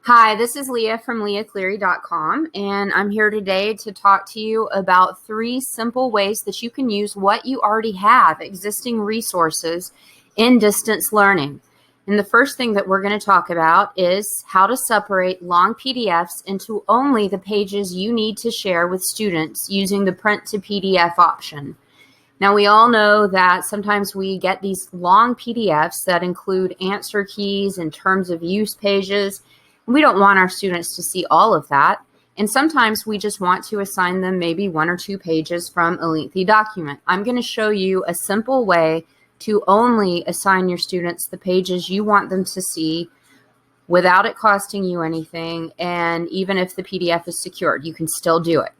Hi, this is Leah from leahcleary.com, and I'm here today to talk to you about 3 simple ways that you can use what you already have, existing resources, in distance learning. And the first thing that we're going to talk about is how to separate long PDFs into only the pages you need to share with students using the print to PDF option. Now, we all know that sometimes we get these long PDFs that include answer keys and terms of use pages. We don't want our students to see all of that. And sometimes we just want to assign them maybe 1 or 2 pages from a lengthy document. I'm going to show you a simple way to only assign your students the pages you want them to see without it costing you anything. And even if the PDF is secured, you can still do it.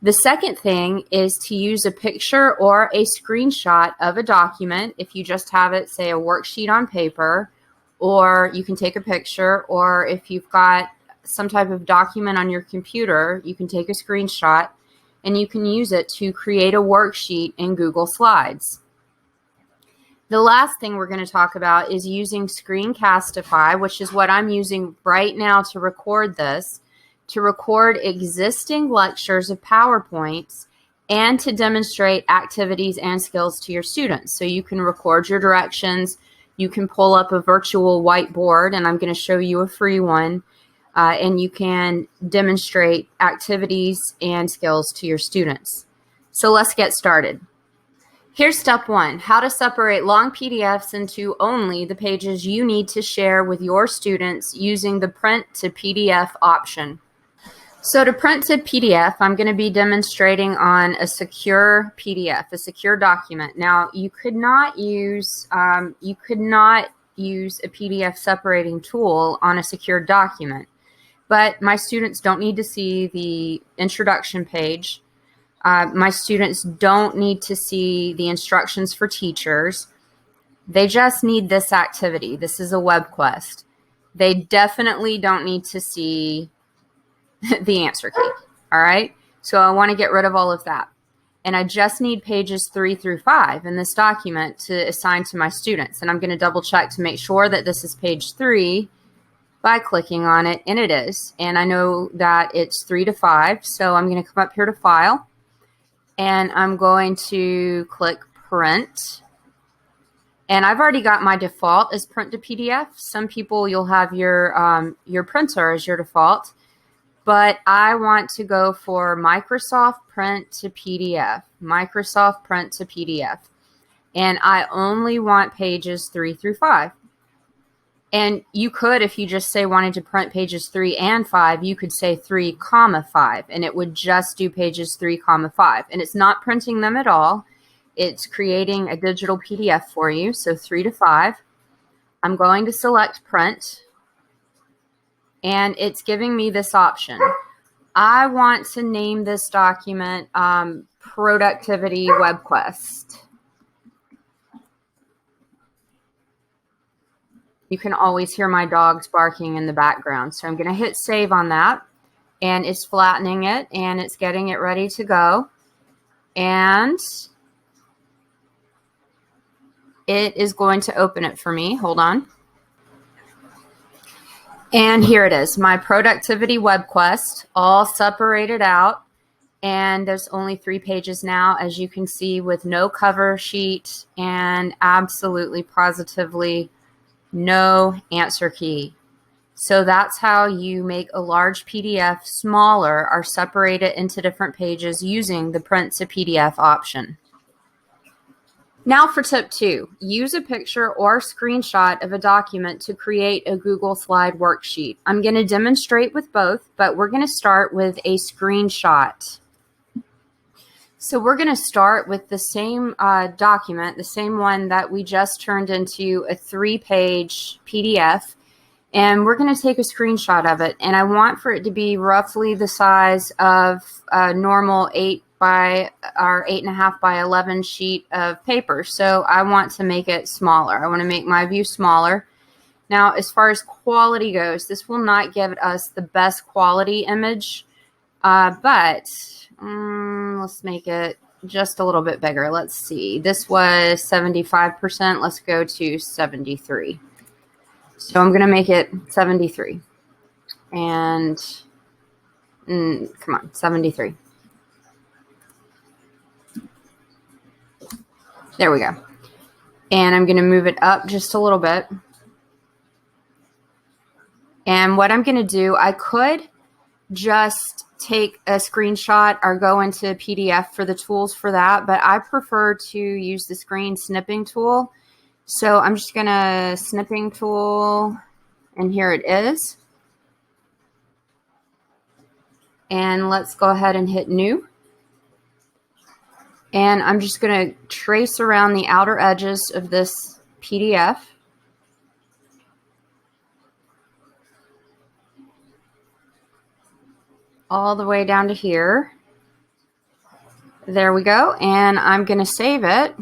The second thing is to use a picture or a screenshot of a document. If you just have it, say, a worksheet on paper, or you can take a picture, or if you've got some type of document on your computer, you can take a screenshot and you can use it to create a worksheet in Google Slides. The last thing we're going to talk about is using Screencastify, which is what I'm using right now to record this, to record existing lectures of PowerPoints and to demonstrate activities and skills to your students. So you can record your directions. You can pull up a virtual whiteboard, and I'm going to show you a free one, and you can demonstrate activities and skills to your students. So let's get started. Here's step 1, how to separate long PDFs into only the pages you need to share with your students using the print to PDF option. So to print to PDF, I'm going to be demonstrating on a secure PDF, a secure document. Now, you could not use a PDF separating tool on a secure document, but my students don't need to see the introduction page. My students don't need to see the instructions for teachers. They just need this activity. This is a web quest. They definitely don't need to see the answer key. All right. So I want to get rid of all of that. And I just need pages 3 through 5 in this document to assign to my students. And I'm going to double check to make sure that this is page 3 by clicking on it. And it is. And I know that it's 3 to 5. So I'm going to come up here to File. And I'm going to click Print. And I've already got my default as Print to PDF. Some people, you'll have your printer as your default. But I want to go for Microsoft Print to PDF, Microsoft Print to PDF. And I only want pages 3 through 5. And you could, if you just say wanted to print pages 3 and 5, you could say 3, 5, and it would just do pages 3, 5. And it's not printing them at all. It's creating a digital PDF for you. So 3 to 5. I'm going to select Print. And it's giving me this option. I want to name this document Productivity Web Quest. You can always hear my dogs barking in the background. So I'm going to hit Save on that. And it's flattening it, and it's getting it ready to go. And it is going to open it for me. Hold on. And here it is, my Productivity Web Quest, all separated out. And there's only 3 pages now, as you can see, with no cover sheet and absolutely positively no answer key. So that's how you make a large PDF smaller or separate it into different pages using the Print to PDF option. Now for tip 2, use a picture or screenshot of a document to create a Google Slide worksheet. I'm going to demonstrate with both, but we're going to start with a screenshot. So we're going to start with the same document, the same one that we just turned into a 3-page PDF, and we're going to take a screenshot of it. And I want for it to be roughly the size of a normal 8.5 by 11 sheet of paper. So I want to make it smaller. I want to make my view smaller. Now, as far as quality goes, this will not give us the best quality image, but let's make it just a little bit bigger. Let's see. This was 75%. Let's go to 73. So I'm going to make it 73. and come on, 73. There we go. And I'm going to move it up just a little bit. And what I'm going to do, I could just take a screenshot or go into PDF for the tools for that, but I prefer to use the screen snipping tool. So I'm just going to snipping tool, and here it is. And let's go ahead and hit new. And I'm just going to trace around the outer edges of this PDF. All the way down to here. There we go. And I'm going to save it.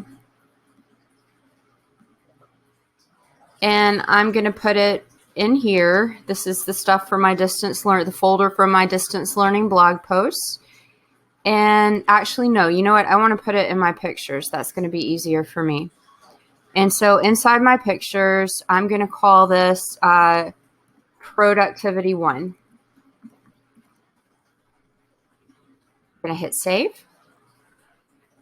And I'm going to put it in here. This is the stuff for my distance learn, the folder for my distance learning blog posts. And actually, no, you know what? I want to put it in my pictures. That's going to be easier for me. And so inside my pictures, I'm going to call this Productivity 1. I'm going to hit save.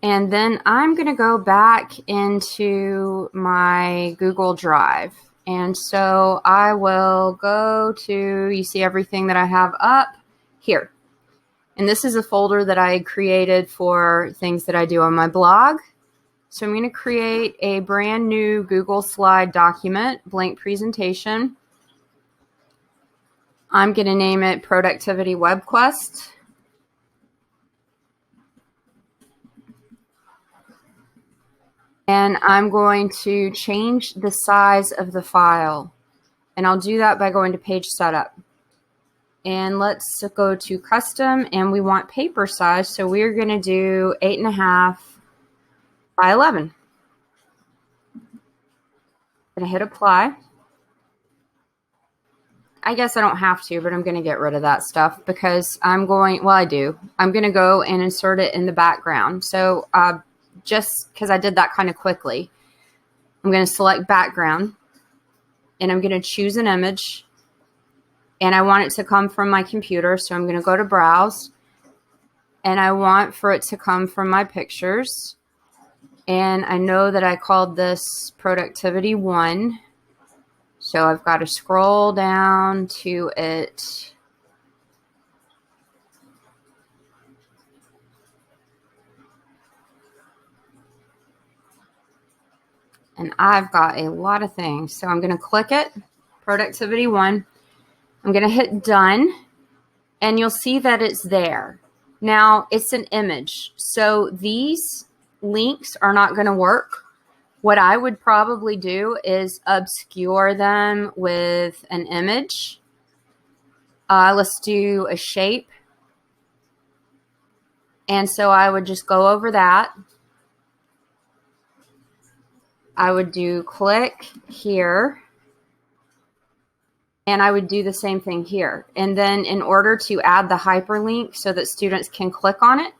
And then I'm going to go back into my Google Drive. And so I will go to, you see everything that I have up here. And this is a folder that I created for things that I do on my blog. So I'm going to create a brand new Google Slide document, blank presentation. I'm going to name it Productivity Web Quest. And I'm going to change the size of the file. And I'll do that by going to Page Setup. And let's go to Custom, and we want paper size. So we're going to do 8.5 by 11. I'm going to hit Apply. I guess I don't have to, but I'm going to get rid of that stuff because I'm going, well, I do. I'm going to go and insert it in the background. So just because I did that kind of quickly, I'm going to select background, and I'm going to choose an image, and I want it to come from my computer. So I'm going to go to Browse, and I want for it to come from my pictures. And I know that I called this Productivity 1. So I've got to scroll down to it. And I've got a lot of things. So I'm going to click it, Productivity 1. I'm going to hit Done, and you'll see that it's there. Now, it's an image, so these links are not going to work. What I would probably do is obscure them with an image. Let's do a shape. And so I would just go over that. I would do click here. And I would do the same thing here. And then in order to add the hyperlink so that students can click on it,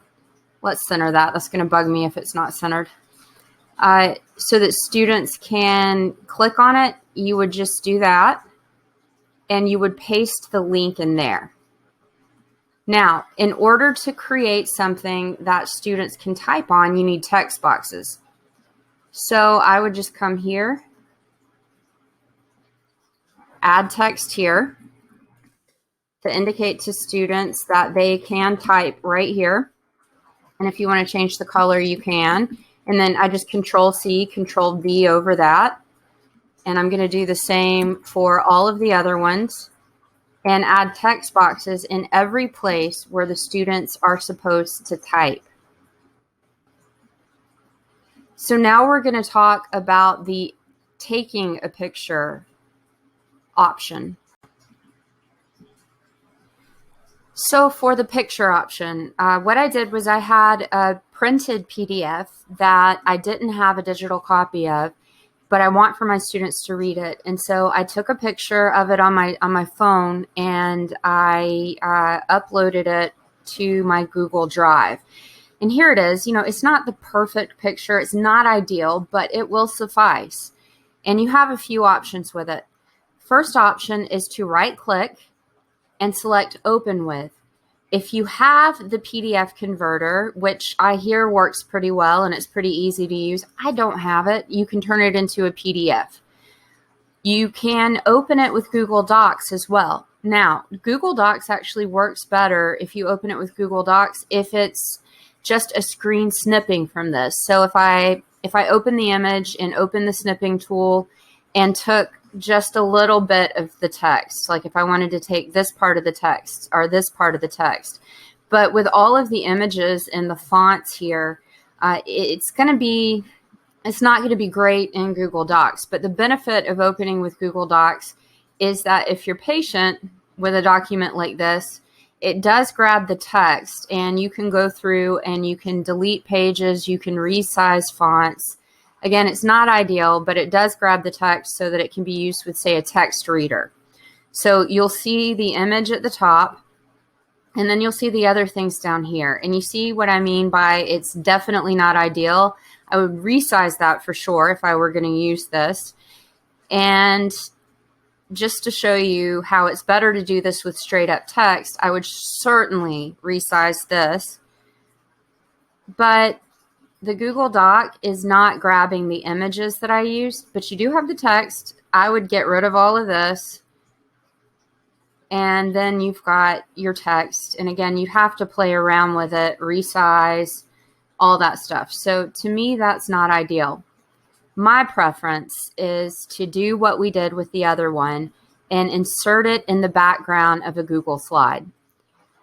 let's center that. That's going to bug me if it's not centered. So that students can click on it, you would just do that. And you would paste the link in there. Now, in order to create something that students can type on, you need text boxes. So I would just come here, add text here to indicate to students that they can type right here. And if you want to change the color, you can. And then I just Control-C, Control-V over that. And I'm going to do the same for all of the other ones and add text boxes in every place where the students are supposed to type. So now we're going to talk about the taking a picture option. So for the picture option, what I did was I had a printed PDF that I didn't have a digital copy of, but I want for my students to read it. And so I took a picture of it on my phone, and I uploaded it to my Google Drive. And here it is. You know, it's not the perfect picture. It's not ideal, but it will suffice. And you have a few options with it. First option is to right-click and select Open With. If you have the PDF converter, which I hear works pretty well and it's pretty easy to use, I don't have it. You can turn it into a PDF. You can open it with Google Docs as well. Now, Google Docs actually works better if you open it with Google Docs if it's just a screen snipping from this. So if I open the image and open the snipping tool and took just a little bit of the text, like if I wanted to take this part of the text or this part of the text, but with all of the images and the fonts here, it's not going to be great in Google Docs. But the benefit of opening with Google Docs is that if you're patient with a document like this, it does grab the text and you can go through and you can delete pages, you can resize fonts. Again, it's not ideal, but it does grab the text so that it can be used with, say, a text reader. So you'll see the image at the top, and then you'll see the other things down here. And you see what I mean by it's definitely not ideal. I would resize that for sure if I were going to use this. And just to show you how it's better to do this with straight up text, I would certainly resize this. But the Google Doc is not grabbing the images that I used, but you do have the text. I would get rid of all of this. And then you've got your text. And again, you have to play around with it, resize, all that stuff. So to me, that's not ideal. My preference is to do what we did with the other one and insert it in the background of a Google slide.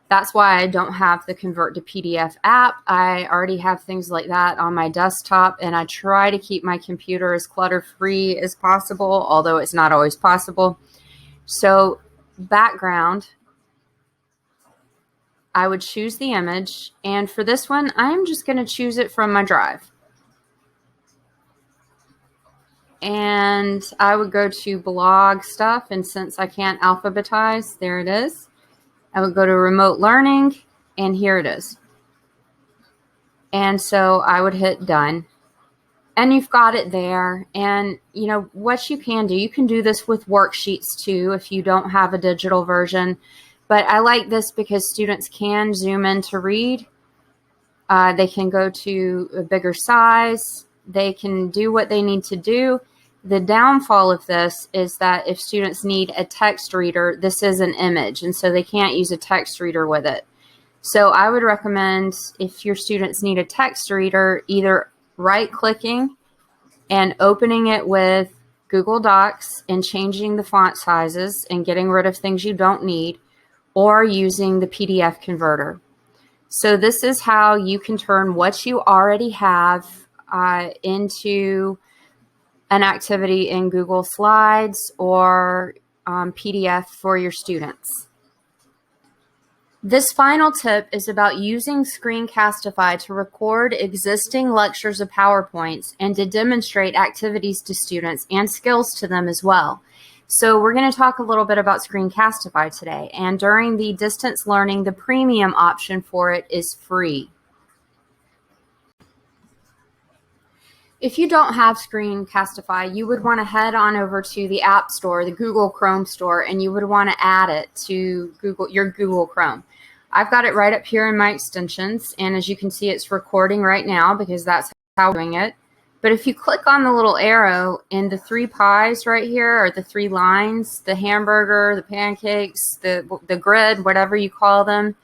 That's why I don't have the Convert to PDF app. I already have things like that on my desktop, and I try to keep my computer as clutter-free as possible, although it's not always possible. So background, I would choose the image, and for this one, I'm just going to choose it from my drive. And I would go to blog stuff, and since I can't alphabetize, there it is. I would go to remote learning, and here it is. And so I would hit done. And you've got it there. And you know what you can do, you can do this with worksheets too if you don't have a digital version. But I like this because students can zoom in to read. They can go to a bigger size. They can do what they need to do. The downfall of this is that if students need a text reader, this is an image, and so they can't use a text reader with it. So I would recommend, if your students need a text reader, either right-clicking and opening it with Google Docs and changing the font sizes and getting rid of things you don't need, or using the PDF converter. So this is how you can turn what you already have into an activity in Google Slides or PDF for your students. This final tip is about using Screencastify to record existing lectures of PowerPoints and to demonstrate activities to students and skills to them as well. So we're going to talk a little bit about Screencastify today. And during the distance learning, the premium option for it is free. If you don't have Screencastify, you would want to head on over to the App Store, the Google Chrome store, and you would want to add it to your Google Chrome. I've got it right up here in my extensions, and as you can see, it's recording right now because that's how I'm doing it. But if you click on the little arrow in the three pies right here, or the three lines, the hamburger, the pancakes, the grid, whatever you call them,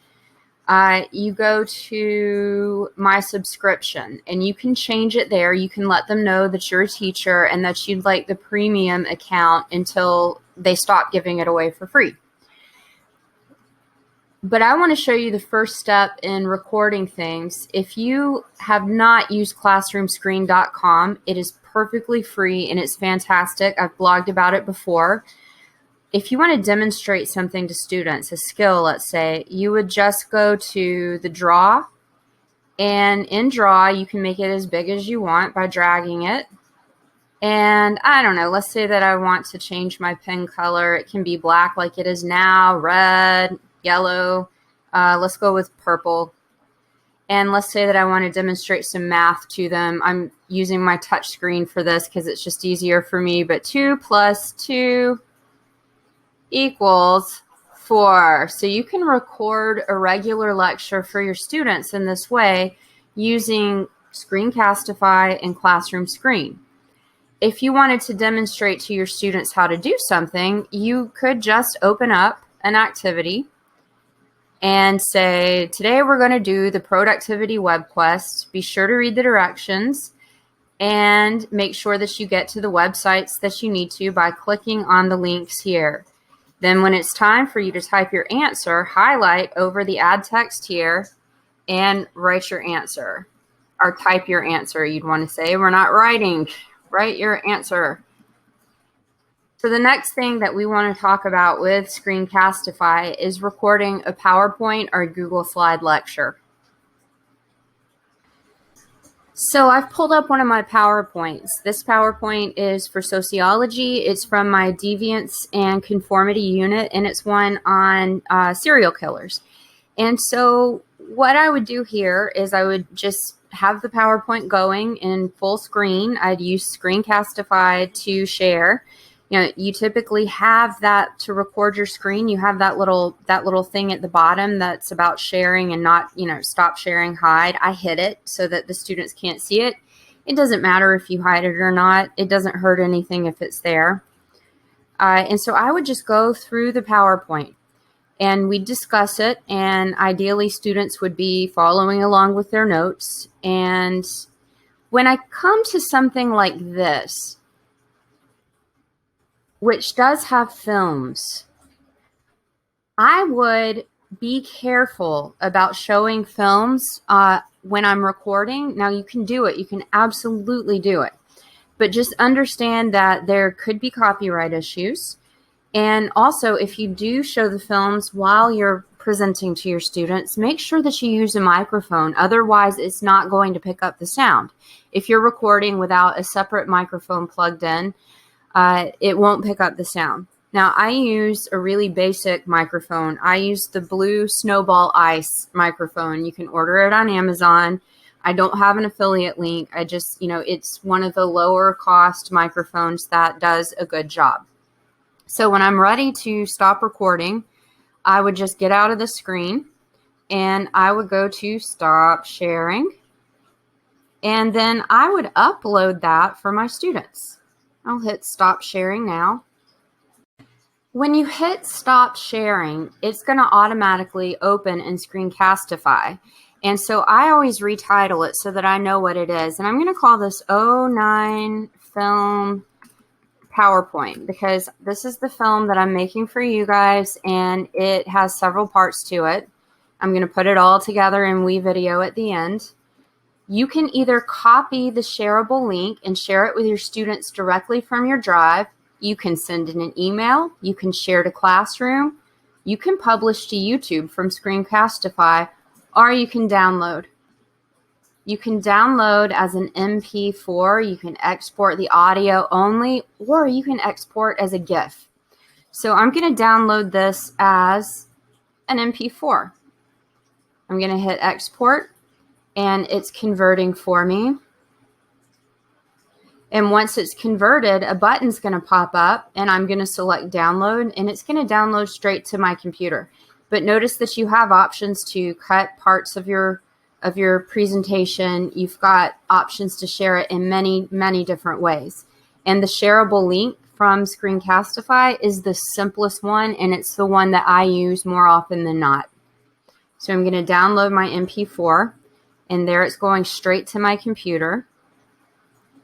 you go to my subscription, and you can change it there. You can let them know that you're a teacher and that you'd like the premium account until they stop giving it away for free. But I want to show you the first step in recording things. If you have not used classroomscreen.com, it is perfectly free and it's fantastic. I've blogged about it before. If you want to demonstrate something to students, a skill, let's say, you would just go to the draw, and in draw, you can make it as big as you want by dragging it. And I don't know, let's say that I want to change my pen color. It can be black like it is now, red, yellow. Let's go with purple. And let's say that I want to demonstrate some math to them. I'm using my touch screen for this because it's just easier for me, but 2 + 2 equals for. So you can record a regular lecture for your students in this way using Screencastify and Classroom Screen. If you wanted to demonstrate to your students how to do something, you could just open up an activity and say, today we're going to do the productivity web quest. Be sure to read the directions and make sure that you get to the websites that you need to by clicking on the links here. Then when it's time for you to type your answer, highlight over the add text here and write your answer, or type your answer, you'd want to say. We're not writing. Write your answer. So the next thing that we want to talk about with Screencastify is recording a PowerPoint or a Google Slide lecture. So I've pulled up one of my PowerPoints. This PowerPoint is for sociology. It's from my deviance and conformity unit, and it's one on serial killers. And so what I would do here is I would just have the PowerPoint going in full screen. I'd use Screencastify to share. You know, you typically have that to record your screen. You have that little thing at the bottom that's about sharing and not, stop sharing, hide. I hid it so that the students can't see it. It doesn't matter if you hide it or not. It doesn't hurt anything if it's there. And so I would just go through the PowerPoint and we'd discuss it, and ideally students would be following along with their notes. And when I come to something like this, which does have films, I would be careful about showing films when I'm recording. Now you can do it. You can absolutely do it. But just understand that there could be copyright issues. And also, if you do show the films while you're presenting to your students, make sure that you use a microphone. Otherwise, it's not going to pick up the sound. If you're recording without a separate microphone plugged in, it won't pick up the sound. Now, I use a really basic microphone. I use the blue Snowball Ice microphone. You can order it on Amazon. I don't have an affiliate link. I just, it's one of the lower cost microphones that does a good job. So when I'm ready to stop recording, I would just get out of the screen and I would go to stop sharing. And then I would upload that for my students. I'll hit stop sharing now. When you hit stop sharing, it's going to automatically open in Screencastify. And so I always retitle it so that I know what it is. And I'm going to call this '09 Film PowerPoint because this is the film that I'm making for you guys, and it has several parts to it. I'm going to put it all together in WeVideo at the end. You can either copy the shareable link and share it with your students directly from your drive. You can send in an email. You can share to Classroom. You can publish to YouTube from Screencastify, or you can download. You can download as an MP4. You can export the audio only, or you can export as a GIF. So I'm going to download this as an MP4. I'm going to hit export, and it's converting for me. And once it's converted, a button's going to pop up, and I'm going to select download, and it's going to download straight to my computer. But notice that you have options to cut parts of your presentation. You've got options to share it in many, many different ways. And the shareable link from Screencastify is the simplest one, and it's the one that I use more often than not. So I'm going to download my MP4, and there it's going straight to my computer.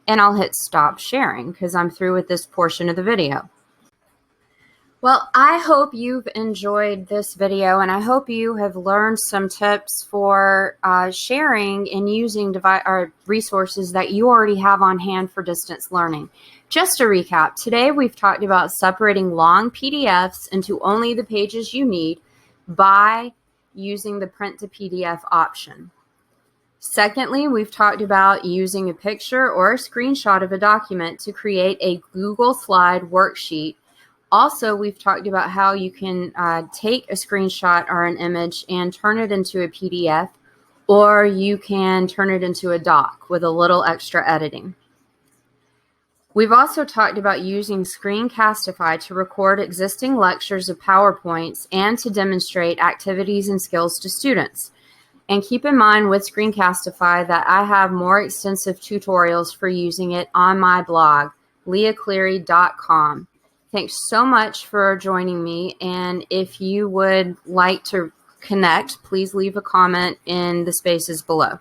And I'll hit stop sharing because I'm through with this portion of the video. Well, I hope you've enjoyed this video, and I hope you have learned some tips for sharing and using resources that you already have on hand for distance learning. Just to recap, today we've talked about separating long PDFs into only the pages you need by using the print to PDF option. Secondly, we've talked about using a picture or a screenshot of a document to create a Google Slide worksheet. Also, we've talked about how you can take a screenshot or an image and turn it into a PDF, or you can turn it into a doc with a little extra editing. We've also talked about using Screencastify to record existing lectures of PowerPoints and to demonstrate activities and skills to students. And keep in mind with Screencastify that I have more extensive tutorials for using it on my blog, leahcleary.com. Thanks so much for joining me, and if you would like to connect, please leave a comment in the spaces below.